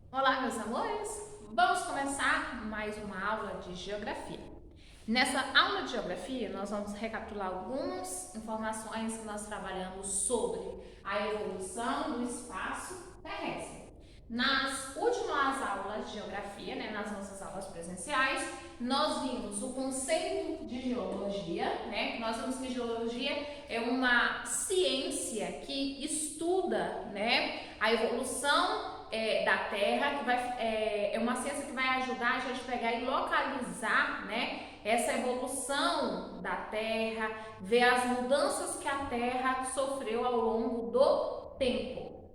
Olá, meus amores! Vamos começar mais uma aula de geografia. Nessa aula de geografia, nós vamos recapitular algumas informações que nós trabalhamos sobre a evolução do espaço terrestre. Nas últimas aulas de geografia, nas nossas aulas presenciais, nós vimos o conceito de geologia, Nós vimos que geologia é uma ciência que estuda, a evolução da Terra, é uma ciência que vai ajudar a gente a pegar e localizar, essa evolução da Terra, ver as mudanças que a Terra sofreu ao longo do tempo,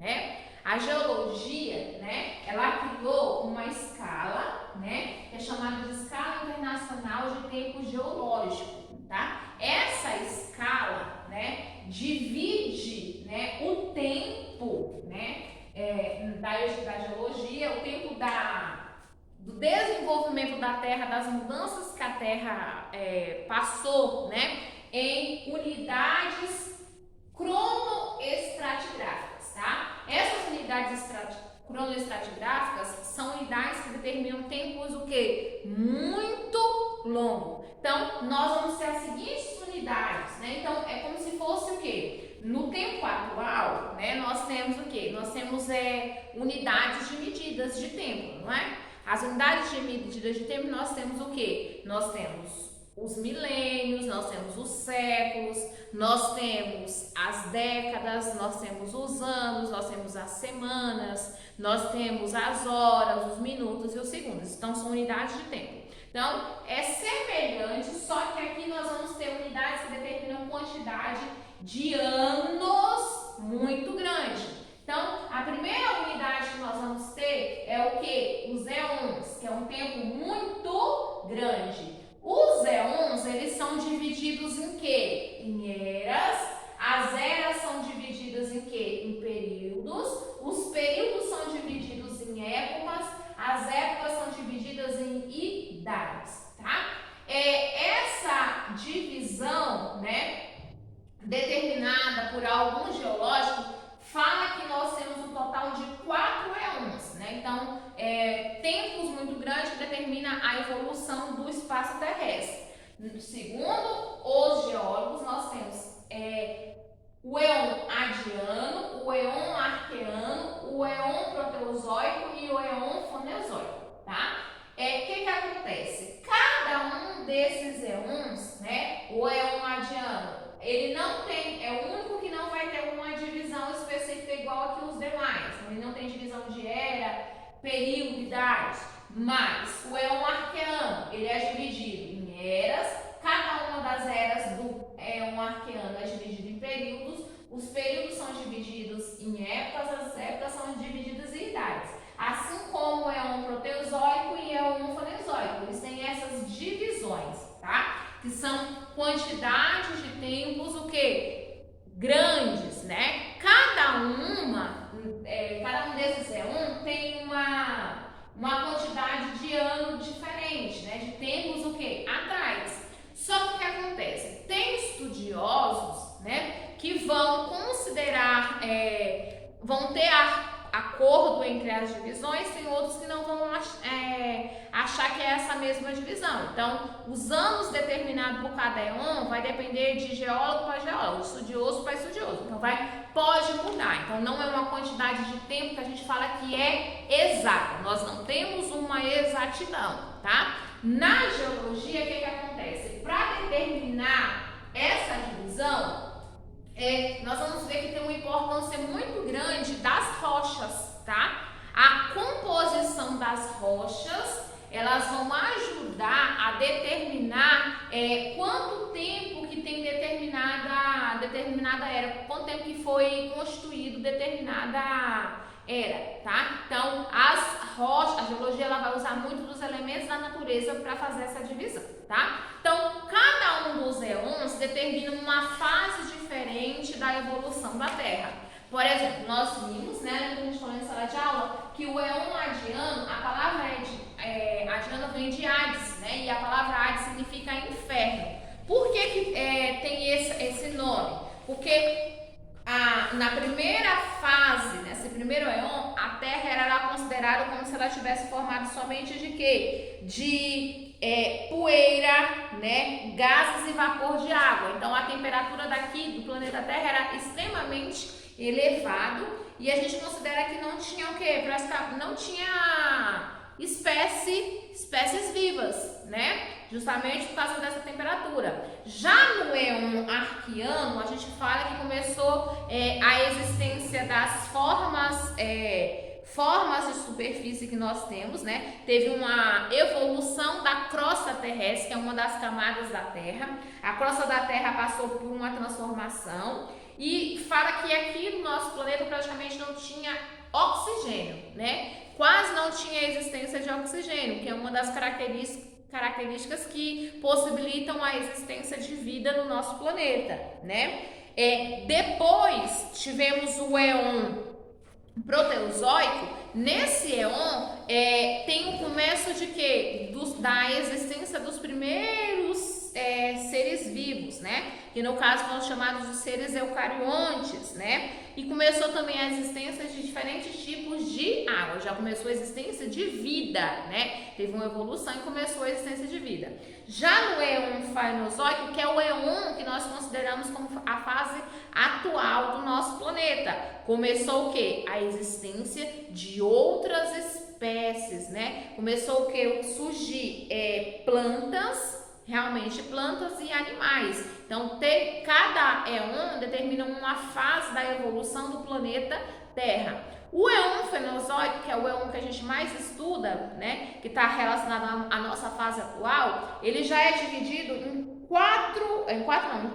A geologia, ela criou uma escala, que é chamada de Escala Internacional de Tempo Geológico, tá? Essa escala, divide, o tempo, da geologia, o tempo do desenvolvimento da Terra, das mudanças que a Terra passou, em unidades cronoestratigráficas, tá? Essas unidades cronoestratigráficas são unidades que determinam tempos o quê? Muito longo. Então, nós vamos ter as seguintes unidades, Então, é como se fosse o quê? No tempo atual, nós temos o quê? Nós temos unidades de medidas de tempo, não é? As unidades de medidas de tempo nós temos o quê? Nós temos os milênios, nós temos os séculos, nós temos as décadas, nós temos os anos, nós temos as semanas, nós temos as horas, os minutos e os segundos. Então, são unidades de tempo. Então, é semelhante, só que aqui nós vamos ter unidades que determinam quantidade de anos muito grande. Então, a primeira unidade que nós vamos ter é o quê? Os éons, que é um tempo muito grande. Os éons, eles são divididos em quê? Em eras. As eras são divididas em quê? Em períodos. Os períodos são divididos em épocas. As épocas são divididas em idades, tá? Essa divisão, determinada por algum geológico, fala que nós temos um total de 4 éons, Então, tempos muito grandes que determina a evolução do espaço terrestre. Segundo os geólogos, nós temos o éon adiano, o éon arqueano, o éon proterozoico e o éon fanezoico, tá? O que acontece? Cada um desses éons, o éon adiano, ele não tem, é o único que não vai ter uma divisão específica igual a que os demais. Ele não tem divisão de era, período, idade. Mas o éon arqueano, ele é dividido em eras. Cada uma das eras do éon arqueano é dividida em períodos. Os períodos são divididos em épocas, as épocas são divididas em idades. Assim como o éon proterozoico e o éon fanezoico, eles têm essas divisões, tá? Que são quantidades de tempos, o que? Grandes, Cada um desses tem uma quantidade de ano diferente, De tempos, o que? Atrás. Só que o que acontece? Tem estudiosos, que vão considerar, vão ter acordo entre as divisões, tem outros que não vão achar que é essa mesma divisão. Então, os anos determinados por cada éon vai depender de geólogo para geólogo, estudioso para estudioso. Então, pode mudar. Então, não é uma quantidade de tempo que a gente fala que é exata. Nós não temos uma exatidão, tá? Na geologia, o que acontece? Para determinar essa divisão, nós vamos ver que tem uma importância muito grande das rochas, tá? A composição das rochas, elas vão ajudar a determinar quanto tempo que tem determinada era, quanto tempo que foi construído determinada era, tá? Então, a geologia ela vai usar muito dos elementos da natureza para fazer essa divisão, tá? Então, cada um dos éons determina uma fase diferente da evolução da Terra. Por exemplo, nós vimos, quando a gente falou em sala de aula, que o éon adiano, a palavra adiano vem de Hades, E a palavra Hades significa inferno. Por que tem esse nome? Porque na primeira fase, nesse primeiro éon, a Terra era considerada como se ela tivesse formado somente de quê? De poeira, né, gases e vapor de água. Então a temperatura daqui do planeta Terra era extremamente elevado e a gente considera que não tinha o quê? Não tinha espécies vivas, né? Justamente por causa dessa temperatura. Já no éon arquiano, a gente fala que começou a existência das formas de superfície que nós temos, né? Teve uma evolução da crosta terrestre, que é uma das camadas da Terra. A crosta da Terra passou por uma transformação e fala que aqui no nosso planeta praticamente não tinha oxigênio, né? Quase não tinha existência de oxigênio, que é uma das características que possibilitam a existência de vida no nosso planeta, né? Depois tivemos o éon proterozoico. Nesse éon tem o começo de quê? Da existência dos primeiros seres vivos, né? Que no caso foram chamados de seres eucariontes, né? E começou também a existência de diferentes tipos de água. Já começou a existência de vida, né? Teve uma evolução e começou a existência de vida. Já no éon faenozoico, que é o éon que nós consideramos como a fase atual do nosso planeta, começou o quê? A existência de outras espécies, né? Começou o quê? Surgir plantas, realmente plantas e animais. Então, cada éon determina uma fase da evolução do planeta Terra. O éon fenozoico, que é o éon que a gente mais estuda, né, que está relacionado à nossa fase atual, ele já é dividido em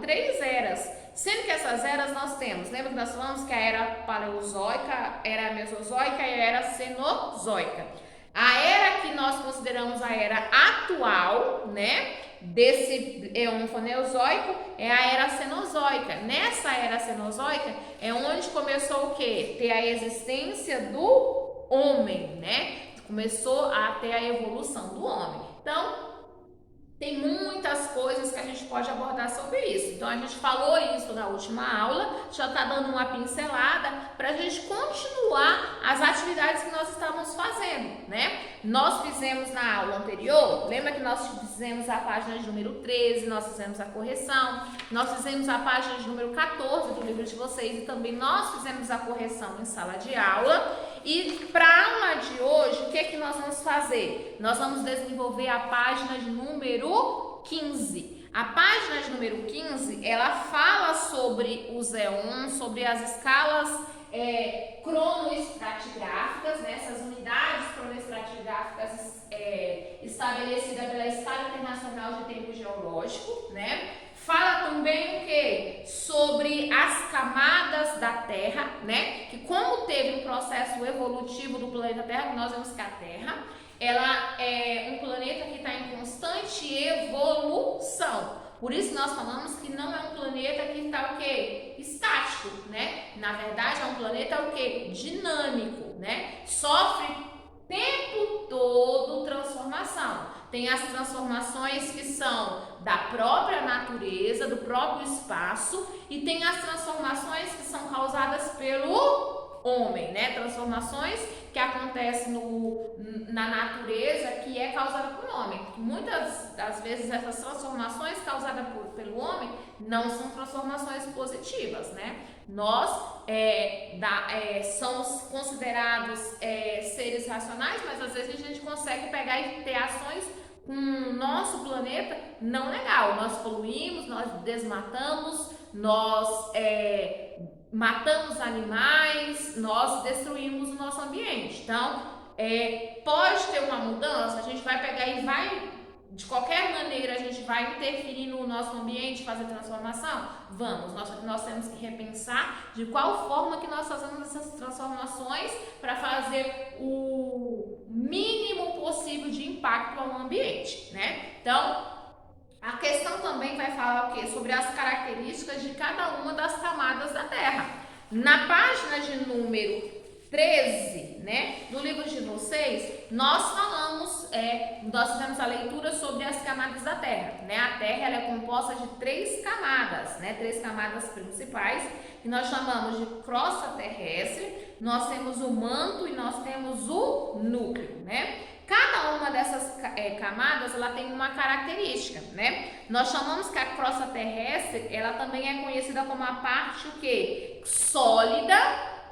três eras. Sendo que essas eras nós temos, lembra que nós falamos que a era paleozoica, a era mesozoica e a era cenozoica. A era que nós consideramos a era atual, né, desse éon faneozoico é a era cenozoica. Nessa era cenozoica é onde começou o quê? Ter a existência do homem, né? Começou a ter a evolução do homem. Então, tem muitas coisas que a gente pode abordar sobre isso. Então, a gente falou isso na última aula, já está dando uma pincelada para a gente continuar as atividades que nós estamos fazendo, né? Nós fizemos na aula anterior, lembra que nós fizemos a página de número 13, nós fizemos a correção, nós fizemos a página de número 14 do livro de vocês e também nós fizemos a correção em sala de aula. E para a aula de hoje, o que é que nós vamos fazer? Nós vamos desenvolver a página de número 15. A página de número 15, ela fala sobre os éons, sobre as escalas cronoestratigráficas, né? Essas unidades cronoestratigráficas estabelecidas pela Escala Internacional de Tempo Geológico, né? Fala também o que? Sobre as camadas da Terra, né? Que como teve um processo evolutivo do planeta Terra, que nós vemos que a Terra, ela é um planeta que está em constante evolução. Por isso nós falamos que não é um planeta que está o quê? Estático, né? Na verdade é um planeta o quê? Dinâmico, né? Sofre o tempo todo transformação. Tem as transformações que são da própria natureza, do próprio espaço, e tem as transformações que são causadas pelo homem, né? Transformações que acontecem na natureza que é causada por homem. Muitas das vezes essas transformações causadas pelo homem não são transformações positivas, né? Nós somos considerados seres racionais, mas às vezes a gente consegue pegar e ter ações com o nosso planeta não legal. Nós poluímos, nós desmatamos, nós matamos animais, nós destruímos o nosso ambiente. Então, pode ter uma mudança, a gente vai pegar e de qualquer maneira, a gente vai interferir no nosso ambiente, fazer transformação? Vamos, nós temos que repensar de qual forma que nós fazemos essas transformações para fazer o mínimo possível de impacto ao ambiente, né? Então, a questão também vai falar o quê? Sobre as características de cada uma das camadas da Terra. Na página de número 13, né, do livro de vocês, nós fizemos a leitura sobre as camadas da Terra, né? A Terra ela é composta de 3 camadas, né? 3 camadas principais, que nós chamamos de crosta terrestre, nós temos o manto e nós temos o núcleo, né? Cada uma dessas camadas, ela tem uma característica, né? Nós chamamos que a crosta terrestre, ela também é conhecida como a parte o quê? Sólida,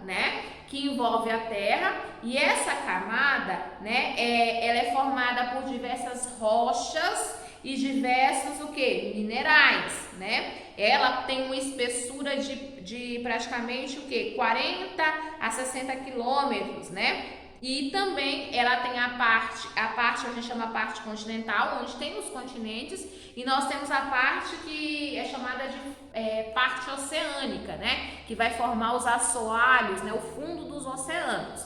né? Que envolve a Terra, e essa camada, né? Ela é formada por diversas rochas e diversos o quê? Minerais, né? Ela tem uma espessura de praticamente o quê? 40 a 60 quilômetros, né? E também ela tem a parte a gente chama a parte continental, onde tem os continentes, e nós temos a parte que é chamada de parte oceânica, né? Que vai formar os assoalhos, né? O fundo dos oceanos.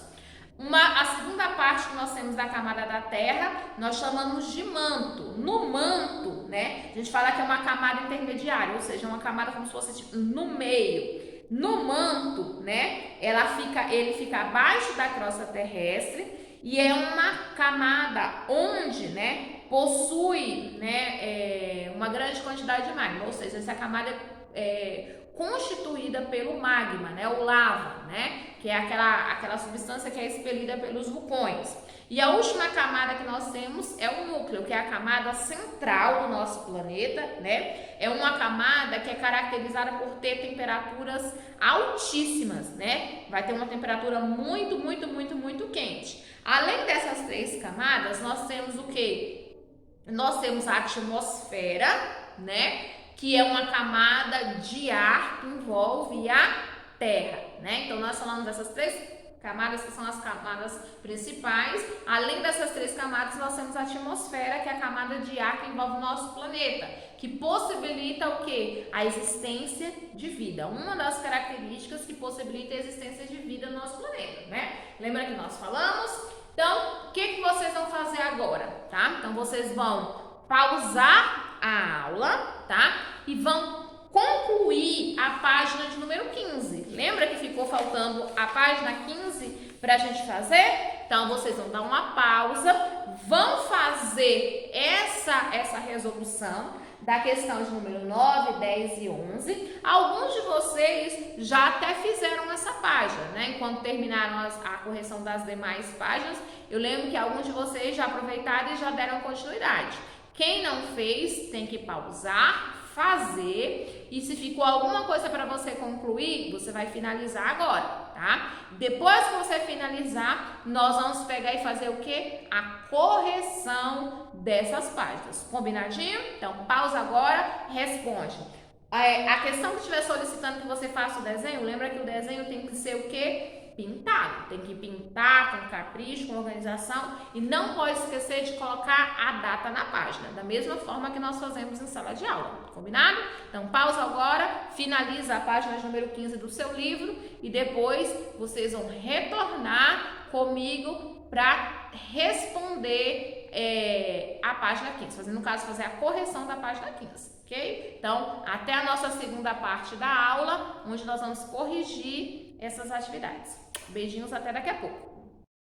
A segunda parte que nós temos da camada da Terra, nós chamamos de manto. No manto, né? A gente fala que é uma camada intermediária, ou seja, uma camada como se fosse tipo, no meio. No manto, né, ele fica abaixo da crosta terrestre e é uma camada onde, né, possui, né, uma grande quantidade de magma, ou seja, essa camada é constituída pelo magma, né, o lava, né, que é aquela substância que é expelida pelos vulcões. E a última camada que nós temos é o núcleo, que é a camada central do nosso planeta, né? É uma camada que é caracterizada por ter temperaturas altíssimas, né? Vai ter uma temperatura muito quente. Além dessas 3 camadas, nós temos o quê? Nós temos a atmosfera, né? Que é uma camada de ar que envolve a Terra, né? Então, nós falamos dessas 3 camadas que são as camadas principais. Além dessas 3 camadas, nós temos a atmosfera, que é a camada de ar que envolve o nosso planeta, que possibilita o quê? A existência de vida. Uma das características que possibilita a existência de vida no nosso planeta, né? Lembra que nós falamos? Então, o que vocês vão fazer agora, tá? Então, vocês vão pausar a aula, tá? E vão concluir a página de número 15. Lembra que ficou faltando a página 15 para a gente fazer? Então, vocês vão dar uma pausa, vão fazer essa resolução da questão de número 9, 10 e 11. Alguns de vocês já até fizeram essa página, né? Enquanto terminaram a correção das demais páginas, eu lembro que alguns de vocês já aproveitaram e já deram continuidade. Quem não fez, tem que pausar, fazer, e se ficou alguma coisa para você concluir, você vai finalizar agora, tá? Depois que você finalizar, nós vamos pegar e fazer o quê? A correção dessas páginas. Combinadinho? Então, pausa agora, responde. A questão que estiver solicitando que você faça o desenho, lembra que o desenho tem que ser o quê? Pintado. Tem que pintar com capricho, com organização, e não pode esquecer de colocar a data na página, da mesma forma que nós fazemos em sala de aula, combinado? Então, pausa agora, finaliza a página número 15 do seu livro e depois vocês vão retornar comigo para responder a página 15, no caso, fazer a correção da página 15, ok? Então, até a nossa segunda parte da aula, onde nós vamos corrigir essas atividades. Beijinhos, até daqui a pouco.